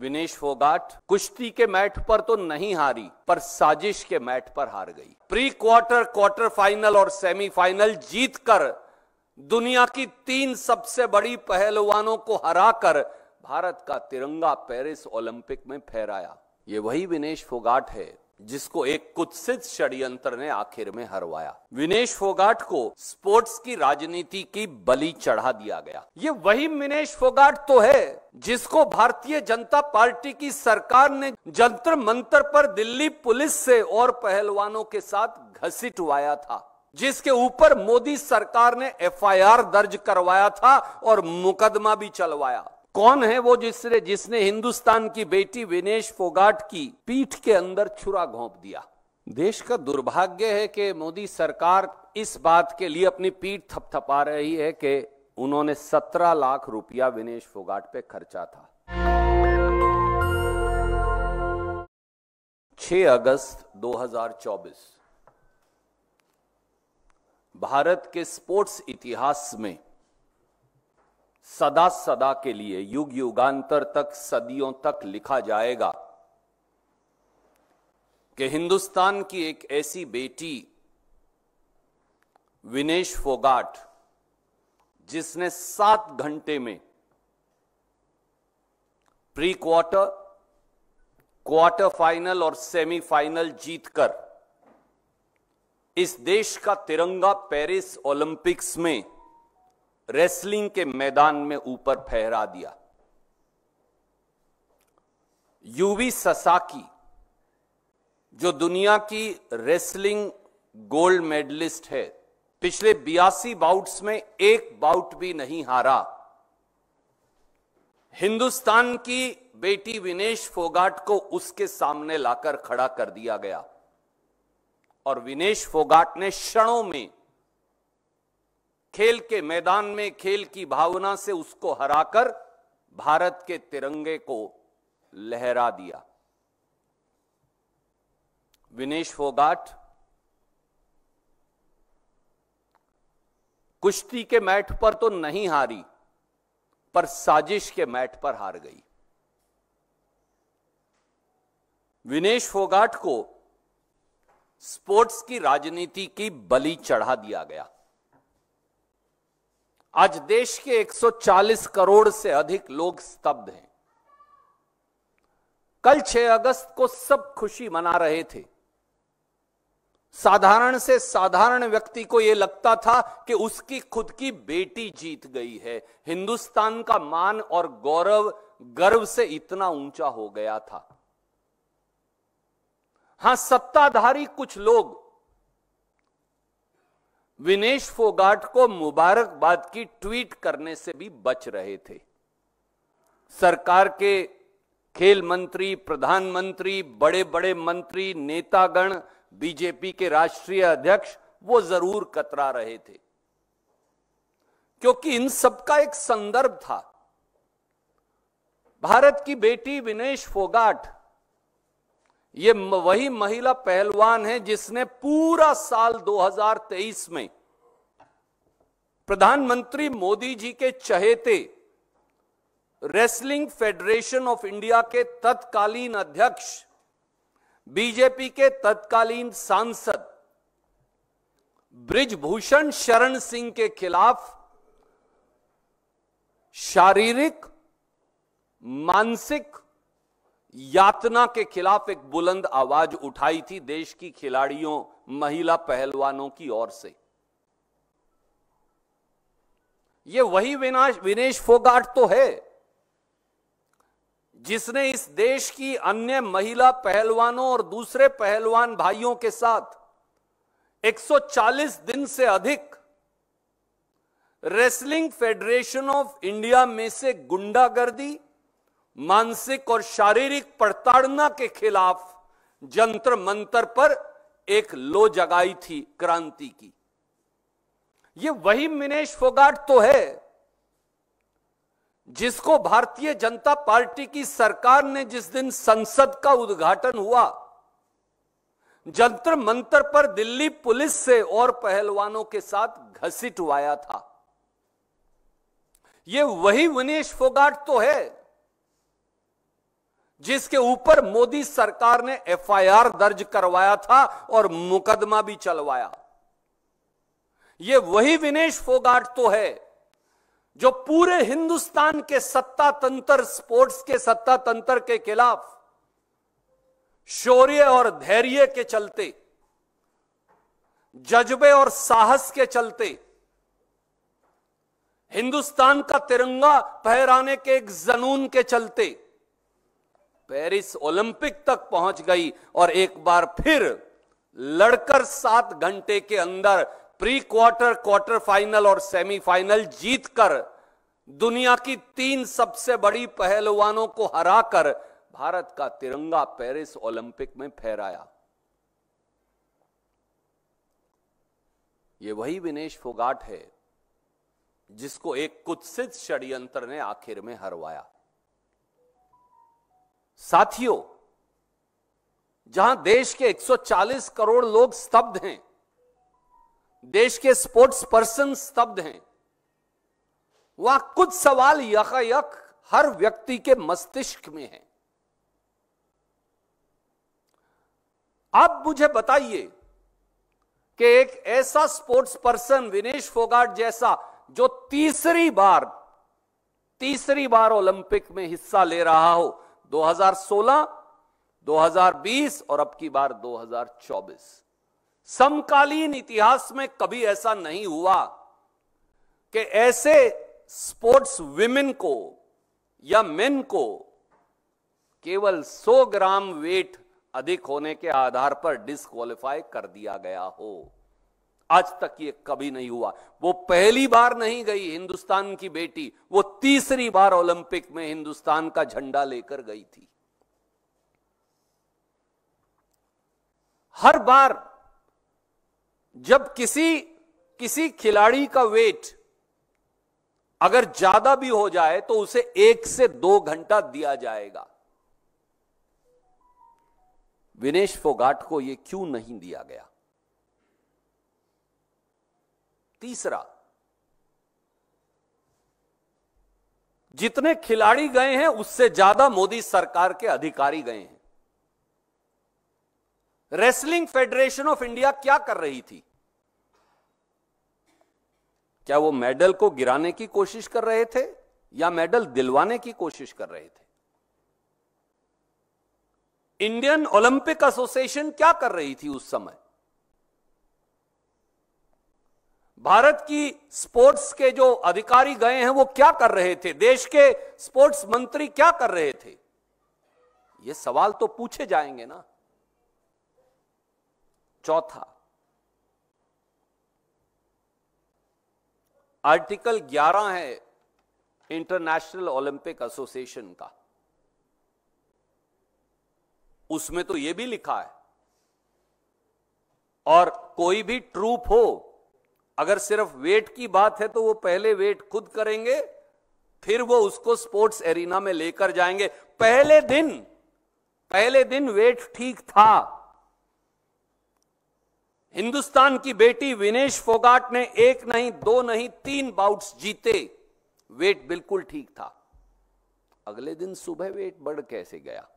विनेश फोगाट कुश्ती के मैट पर तो नहीं हारी, पर साजिश के मैट पर हार गई। प्री क्वार्टर, क्वार्टर फाइनल और सेमीफाइनल जीतकर दुनिया की 3 सबसे बड़ी पहलवानों को हराकर भारत का तिरंगा पेरिस ओलंपिक में फहराया। ये वही विनेश फोगाट है जिसको एक कुत्सित षड्यंत्र ने आखिर में हरवाया। विनेश फोगाट को स्पोर्ट्स की राजनीति की बलि चढ़ा दिया गया। ये वही विनेश फोगाट तो है जिसको भारतीय जनता पार्टी की सरकार ने जंतर मंतर पर दिल्ली पुलिस से और पहलवानों के साथ घसीटवाया था, जिसके ऊपर मोदी सरकार ने एफआईआर दर्ज करवाया था और मुकदमा भी चलवाया। कौन है वो जिसने हिंदुस्तान की बेटी विनेश फोगाट की पीठ के अंदर छुरा घोंप दिया? देश का दुर्भाग्य है कि मोदी सरकार इस बात के लिए अपनी पीठ थपथपा रही है कि उन्होंने 17 लाख रुपया विनेश फोगाट पे खर्चा था। 6 अगस्त 2024 भारत के स्पोर्ट्स इतिहास में सदा सदा के लिए, युग युगांतर तक, सदियों तक लिखा जाएगा कि हिंदुस्तान की एक ऐसी बेटी विनेश फोगाट जिसने 7 घंटे में प्री क्वार्टर, क्वार्टर फाइनल और सेमीफाइनल जीतकर इस देश का तिरंगा पेरिस ओलंपिक्स में रेसलिंग के मैदान में ऊपर फहरा दिया। यूवी ससाकी, जो दुनिया की रेसलिंग गोल्ड मेडलिस्ट है, पिछले 82 बाउट्स में एक बाउट भी नहीं हारा। हिंदुस्तान की बेटी विनेश फोगाट को उसके सामने लाकर खड़ा कर दिया गया और विनेश फोगाट ने क्षणों में खेल के मैदान में खेल की भावना से उसको हराकर भारत के तिरंगे को लहरा दिया। विनेश फोगाट कुश्ती के मैट पर तो नहीं हारी, पर साजिश के मैट पर हार गई। विनेश फोगाट को स्पोर्ट्स की राजनीति की बलि चढ़ा दिया गया। आज देश के 140 करोड़ से अधिक लोग स्तब्ध हैं। कल 6 अगस्त को सब खुशी मना रहे थे। साधारण से साधारण व्यक्ति को यह लगता था कि उसकी खुद की बेटी जीत गई है। हिंदुस्तान का मान और गौरव गर्व से इतना ऊंचा हो गया था। हां, सत्ताधारी कुछ लोग विनेश फोगाट को मुबारकबाद की ट्वीट करने से भी बच रहे थे। सरकार के खेल मंत्री, प्रधानमंत्री, बड़े बड़े मंत्री, नेतागण, बीजेपी के राष्ट्रीय अध्यक्ष वो जरूर कतरा रहे थे, क्योंकि इन सबका एक संदर्भ था। भारत की बेटी विनेश फोगाट ये वही महिला पहलवान है जिसने पूरा साल 2023 में प्रधानमंत्री मोदी जी के चहेते रेसलिंग फेडरेशन ऑफ इंडिया के तत्कालीन अध्यक्ष, बीजेपी के तत्कालीन सांसद बृजभूषण शरण सिंह के खिलाफ शारीरिक, मानसिक यातना के खिलाफ एक बुलंद आवाज उठाई थी देश की खिलाड़ियों, महिला पहलवानों की ओर से। ये वही विनेश फोगाट तो है जिसने इस देश की अन्य महिला पहलवानों और दूसरे पहलवान भाइयों के साथ 140 दिन से अधिक रेसलिंग फेडरेशन ऑफ इंडिया में से गुंडागर्दी, मानसिक और शारीरिक प्रताड़ना के खिलाफ जंतर मंतर पर एक लो जगाई थी क्रांति की। ये वही विनेश फोगाट तो है जिसको भारतीय जनता पार्टी की सरकार ने जिस दिन संसद का उद्घाटन हुआ, जंतर मंतर पर दिल्ली पुलिस से और पहलवानों के साथ घसीटवाया था। ये वही विनेश फोगाट तो है जिसके ऊपर मोदी सरकार ने एफआईआर दर्ज करवाया था और मुकदमा भी चलवाया। यह वही विनेश फोगाट तो है जो पूरे हिंदुस्तान के सत्ता तंत्र, स्पोर्ट्स के सत्ता तंत्र के खिलाफ शौर्य और धैर्य के चलते, जज्बे और साहस के चलते, हिंदुस्तान का तिरंगा फहराने के एक जुनून के चलते पेरिस ओलंपिक तक पहुंच गई और एक बार फिर लड़कर 7 घंटे के अंदर प्री क्वार्टर, क्वार्टर फाइनल और सेमीफाइनल जीतकर दुनिया की 3 सबसे बड़ी पहलवानों को हराकर भारत का तिरंगा पेरिस ओलंपिक में फहराया। यह वही विनेश फोगाट है जिसको एक कुत्सित षड्यंत्र ने आखिर में हरवाया। साथियों, जहां देश के 140 करोड़ लोग स्तब्ध हैं, देश के स्पोर्ट्स पर्सन स्तब्ध हैं, वहां कुछ सवाल यकायक हर व्यक्ति के मस्तिष्क में हैं। आप मुझे बताइए कि एक ऐसा स्पोर्ट्स पर्सन विनेश फोगाट जैसा जो तीसरी बार ओलंपिक में हिस्सा ले रहा हो, 2016, 2020 और अब की बार 2024, समकालीन इतिहास में कभी ऐसा नहीं हुआ कि ऐसे स्पोर्ट्स विमेन को या मेन को केवल 100 ग्राम वेट अधिक होने के आधार पर डिस्क्वालीफाई कर दिया गया हो। आज तक ये कभी नहीं हुआ। वो पहली बार नहीं गई हिंदुस्तान की बेटी, वो तीसरी बार ओलंपिक में हिंदुस्तान का झंडा लेकर गई थी। हर बार जब किसी खिलाड़ी का वेट अगर ज्यादा भी हो जाए तो उसे 1 से 2 घंटा दिया जाएगा। विनेश फोगाट को यह क्यों नहीं दिया गया? तीसरा, जितने खिलाड़ी गए हैं उससे ज्यादा मोदी सरकार के अधिकारी गए हैं। रेसलिंग फेडरेशन ऑफ इंडिया क्या कर रही थी? क्या वो मेडल को गिराने की कोशिश कर रहे थे या मेडल दिलवाने की कोशिश कर रहे थे? इंडियन ओलंपिक एसोसिएशन क्या कर रही थी उस समय? भारत की स्पोर्ट्स के जो अधिकारी गए हैं वो क्या कर रहे थे? देश के स्पोर्ट्स मंत्री क्या कर रहे थे? ये सवाल तो पूछे जाएंगे ना। चौथा, आर्टिकल 11 है इंटरनेशनल ओलंपिक एसोसिएशन का। उसमें तो यह भी लिखा है, और कोई भी ट्रूप हो, अगर सिर्फ वेट की बात है तो वो पहले वेट खुद करेंगे, फिर वो उसको स्पोर्ट्स एरिना में लेकर जाएंगे। पहले दिन वेट ठीक था। हिंदुस्तान की बेटी विनेश फोगाट ने 1 नहीं, 2 नहीं, 3 बाउट्स जीते, वेट बिल्कुल ठीक था। अगले दिन सुबह वेट बढ़ कैसे गया?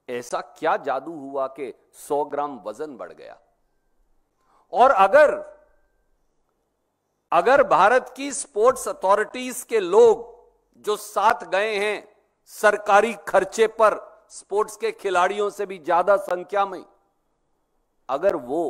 ऐसा क्या जादू हुआ कि 100 ग्राम वजन बढ़ गया? और अगर भारत की स्पोर्ट्स अथॉरिटीज के लोग जो साथ गए हैं सरकारी खर्चे पर, स्पोर्ट्स के खिलाड़ियों से भी ज्यादा संख्या में, अगर वो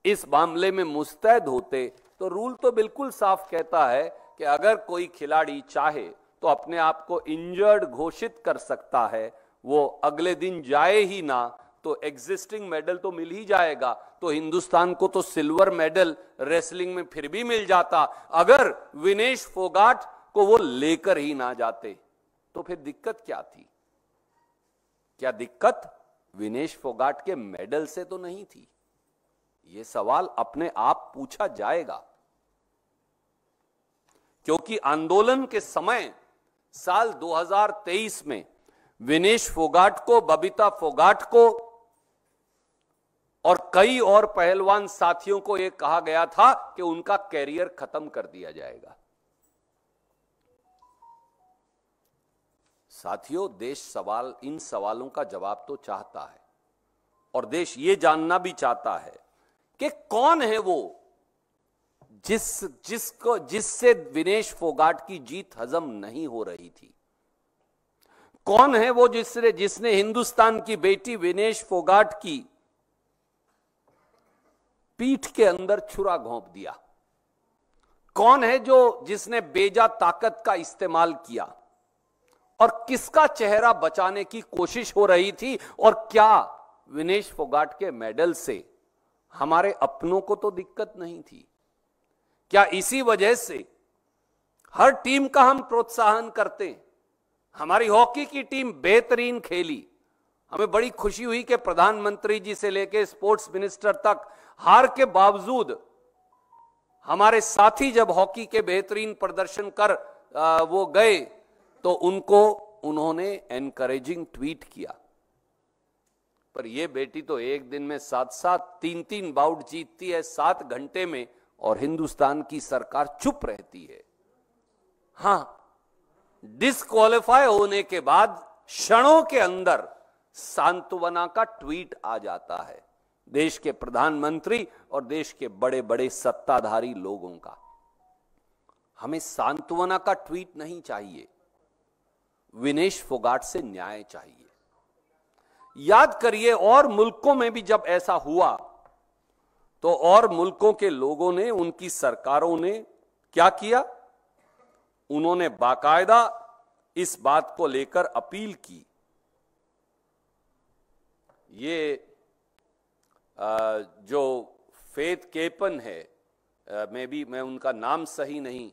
इस मामले में मुस्तैद होते तो रूल तो बिल्कुल साफ कहता है कि अगर कोई खिलाड़ी चाहे तो अपने आप को इंजर्ड घोषित कर सकता है, वो अगले दिन जाए ही ना तो एग्जिस्टिंग मेडल तो मिल ही जाएगा। तो हिंदुस्तान को तो सिल्वर मेडल रेसलिंग में फिर भी मिल जाता। अगर विनेश फोगाट को वो लेकर ही ना जाते तो फिर दिक्कत क्या थी? क्या दिक्कत विनेश फोगाट के मेडल से तो नहीं थी? यह सवाल अपने आप पूछा जाएगा, क्योंकि आंदोलन के समय साल 2023 में विनेश फोगाट को, बबीता फोगाट को और कई और पहलवान साथियों को यह कहा गया था कि उनका कैरियर खत्म कर दिया जाएगा। साथियों, देश इन सवालों का जवाब तो चाहता है और देश ये जानना भी चाहता है कि कौन है वो जिससे विनेश फोगाट की जीत हजम नहीं हो रही थी। कौन है वो जिसने हिंदुस्तान की बेटी विनेश फोगाट की पीठ के अंदर छुरा घोंप दिया। कौन है जिसने बेजा ताकत का इस्तेमाल किया और किसका चेहरा बचाने की कोशिश हो रही थी। और क्या विनेश फोगाट के मेडल से हमारे अपनों को तो दिक्कत नहीं थी? क्या इसी वजह से हर टीम का हम प्रोत्साहन करते हैं? हमारी हॉकी की टीम बेहतरीन खेली, हमें बड़ी खुशी हुई कि प्रधानमंत्री जी से लेकर स्पोर्ट्स मिनिस्टर तक हार के बावजूद हमारे साथी जब हॉकी के बेहतरीन प्रदर्शन कर वो गए तो उन्होंने एनकरेजिंग ट्वीट किया। पर ये बेटी तो एक दिन में 3 बाउट जीतती है 7 घंटे में, और हिंदुस्तान की सरकार चुप रहती है। हां, डिस्क्वालीफाई होने के बाद क्षणों के अंदर सांत्वना का ट्वीट आ जाता है देश के प्रधानमंत्री और देश के बड़े बड़े सत्ताधारी लोगों का। हमें सांत्वना का ट्वीट नहीं चाहिए, विनेश फोगाट से न्याय चाहिए। याद करिए, और मुल्कों में भी जब ऐसा हुआ तो और मुल्कों के लोगों ने, उनकी सरकारों ने क्या किया? उन्होंने बाकायदा इस बात को लेकर अपील की। ये जो फेथ केपन है, मैं उनका नाम सही नहीं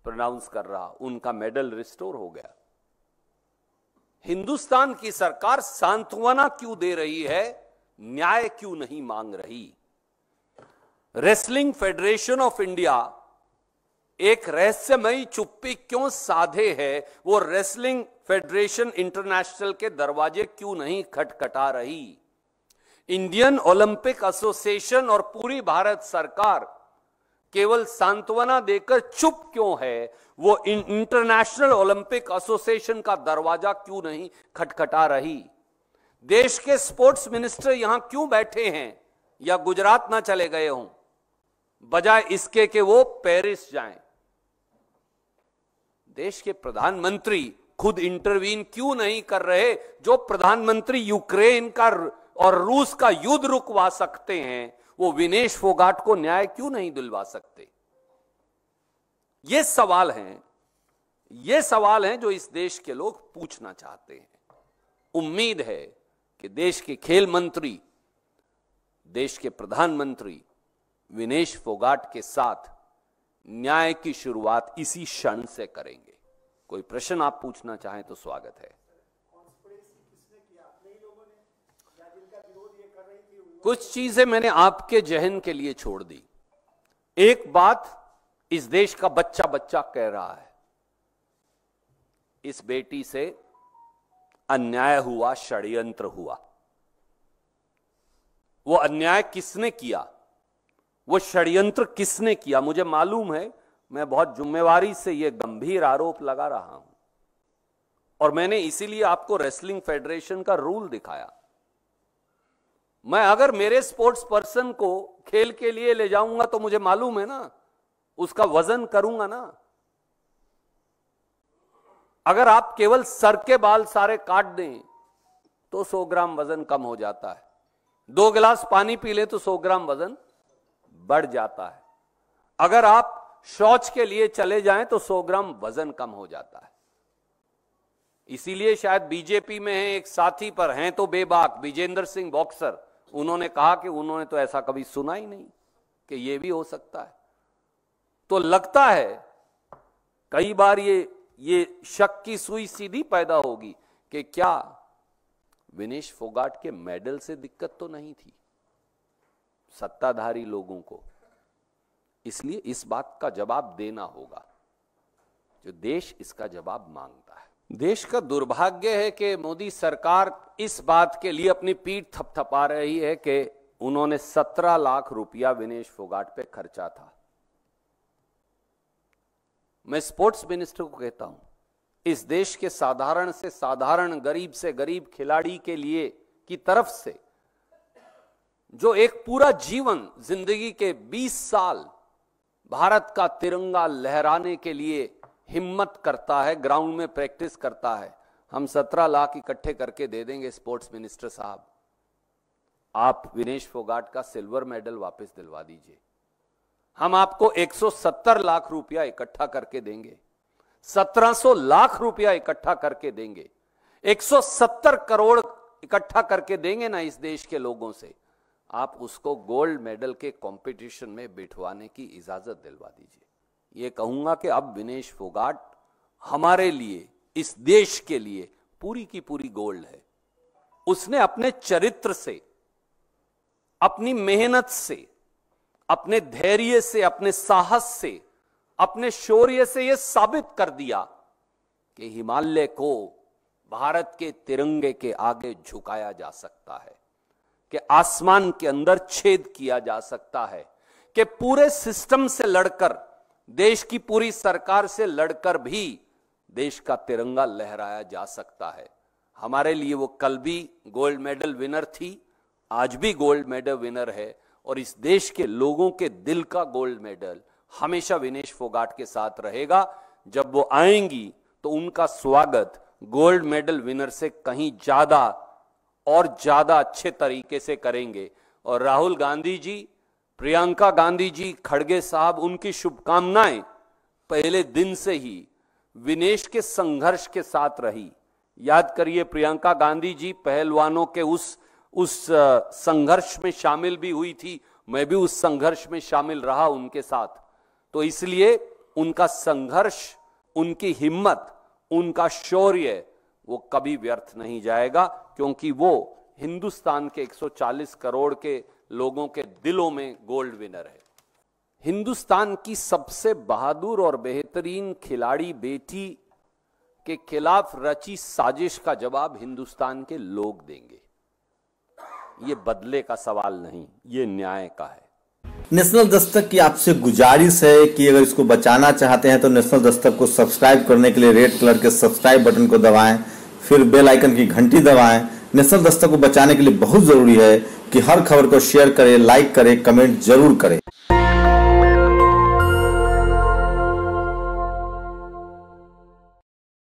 प्रोनाउंस कर रहा, उनका मेडल रिस्टोर हो गया। हिंदुस्तान की सरकार सांत्वना क्यों दे रही है, न्याय क्यों नहीं मांग रही? रेसलिंग फेडरेशन ऑफ इंडिया एक रहस्यमयी चुप्पी क्यों साधे है? वो रेसलिंग फेडरेशन इंटरनेशनल के दरवाजे क्यों नहीं खटखटा रही? इंडियन ओलंपिक एसोसिएशन और पूरी भारत सरकार केवल सांत्वना देकर चुप क्यों है? वो इंटरनेशनल ओलंपिक एसोसिएशन का दरवाजा क्यों नहीं खटखटा रही? देश के स्पोर्ट्स मिनिस्टर यहां क्यों बैठे हैं या गुजरात ना चले गए हों, बजाय इसके कि वो पेरिस जाएं? देश के प्रधानमंत्री खुद इंटरवीन क्यों नहीं कर रहे? जो प्रधानमंत्री यूक्रेन का और रूस का युद्ध रुकवा सकते हैं, वो विनेश फोगाट को न्याय क्यों नहीं दिलवा सकते? ये सवाल हैं जो इस देश के लोग पूछना चाहते हैं। उम्मीद है कि देश के खेल मंत्री, देश के प्रधानमंत्री विनेश फोगाट के साथ न्याय की शुरुआत इसी क्षण से करेंगे। कोई प्रश्न आप पूछना चाहें तो स्वागत है। कुछ चीजें मैंने आपके जहन के लिए छोड़ दी। एक बात इस देश का बच्चा बच्चा कह रहा है, इस बेटी से अन्याय हुआ, षड्यंत्र हुआ। वो अन्याय किसने किया, वो षड्यंत्र किसने किया? मुझे मालूम है, मैं बहुत जिम्मेवारी से यह गंभीर आरोप लगा रहा हूं और मैंने इसीलिए आपको रेसलिंग फेडरेशन का रूल दिखाया। मैं अगर मेरे स्पोर्ट्स पर्सन को खेल के लिए ले जाऊंगा तो मुझे मालूम है ना, उसका वजन करूंगा ना। अगर आप केवल सर के बाल सारे काट दें तो 100 ग्राम वजन कम हो जाता है। 2 गिलास पानी पी ले तो 100 ग्राम वजन बढ़ जाता है। अगर आप शौच के लिए चले जाएं तो 100 ग्राम वजन कम हो जाता है। इसीलिए शायद बीजेपी में है एक साथी, पर हैं तो बेबाक, विजेंद्र सिंह बॉक्सर, उन्होंने कहा कि उन्होंने तो ऐसा कभी सुना ही नहीं कि यह भी हो सकता है। तो लगता है कई बार ये शक की सुई सीधी पैदा होगी कि क्या विनेश फोगाट के मेडल से दिक्कत तो नहीं थी सत्ताधारी लोगों को। इसलिए इस बात का जवाब देना होगा, जो देश इसका जवाब मांगता है। देश का दुर्भाग्य है कि मोदी सरकार इस बात के लिए अपनी पीठ थपथपा रही है कि उन्होंने 17 लाख रुपया विनेश फोगाट पे खर्चा था। मैं स्पोर्ट्स मिनिस्टर को कहता हूं, इस देश के साधारण से साधारण, गरीब से गरीब खिलाड़ी के लिए की तरफ से जो एक पूरा जीवन, जिंदगी के 20 साल भारत का तिरंगा लहराने के लिए हिम्मत करता है, ग्राउंड में प्रैक्टिस करता है, हम 17 लाख इकट्ठे करके दे देंगे स्पोर्ट्स मिनिस्टर साहब। आप विनेश फोगाट का सिल्वर मेडल वापस दिलवा दीजिए। हम आपको 170 लाख रुपया इकट्ठा करके देंगे, 1700 लाख रुपया इकट्ठा करके देंगे, 170 करोड़ इकट्ठा करके देंगे ना इस देश के लोगों से। आप उसको गोल्ड मेडल के कंपटीशन में बिठवाने की इजाजत दिलवा दीजिए। ये कहूंगा कि अब विनेश फोगाट हमारे लिए, इस देश के लिए पूरी की पूरी गोल्ड है। उसने अपने चरित्र से, अपनी मेहनत से, अपने धैर्य से, अपने साहस से, अपने शौर्य से यह साबित कर दिया कि हिमालय को भारत के तिरंगे के आगे झुकाया जा सकता है, कि आसमान के अंदर छेद किया जा सकता है, कि पूरे सिस्टम से लड़कर, देश की पूरी सरकार से लड़कर भी देश का तिरंगा लहराया जा सकता है। हमारे लिए वो कल भी गोल्ड मेडल विनर थी, आज भी गोल्ड मेडल विनर है, और इस देश के लोगों के दिल का गोल्ड मेडल हमेशा विनेश फोगाट के साथ रहेगा। जब वो आएंगी तो उनका स्वागत गोल्ड मेडल विनर से कहीं ज्यादा और ज्यादा अच्छे तरीके से करेंगे। और राहुल गांधी जी, प्रियंका गांधी जी, खड़गे साहब, उनकी शुभकामनाएं पहले दिन से ही विनेश के संघर्ष के साथ रही। याद करिए, प्रियंका गांधी जी पहलवानों के उस संघर्ष में शामिल भी हुई थी, मैं भी उस संघर्ष में शामिल रहा उनके साथ। तो इसलिए उनका संघर्ष, उनकी हिम्मत, उनका शौर्य वो कभी व्यर्थ नहीं जाएगा, क्योंकि वो हिंदुस्तान के 140 करोड़ के लोगों के दिलों में गोल्ड विनर है। हिंदुस्तान की सबसे बहादुर और बेहतरीन खिलाड़ी बेटी के खिलाफ रची साजिश का जवाब हिंदुस्तान के लोग देंगे। ये बदले का सवाल नहीं, ये न्याय का है। नेशनल दस्तक की आपसे गुजारिश है कि अगर इसको बचाना चाहते हैं तो नेशनल दस्तक को सब्सक्राइब करने के लिए रेड कलर के सब्सक्राइब बटन को दबाएं, फिर बेल आइकन की घंटी दबाएं। नेशनल दस्तक को बचाने के लिए बहुत जरूरी है कि हर खबर को शेयर करें, लाइक करें, कमेंट जरूर करें।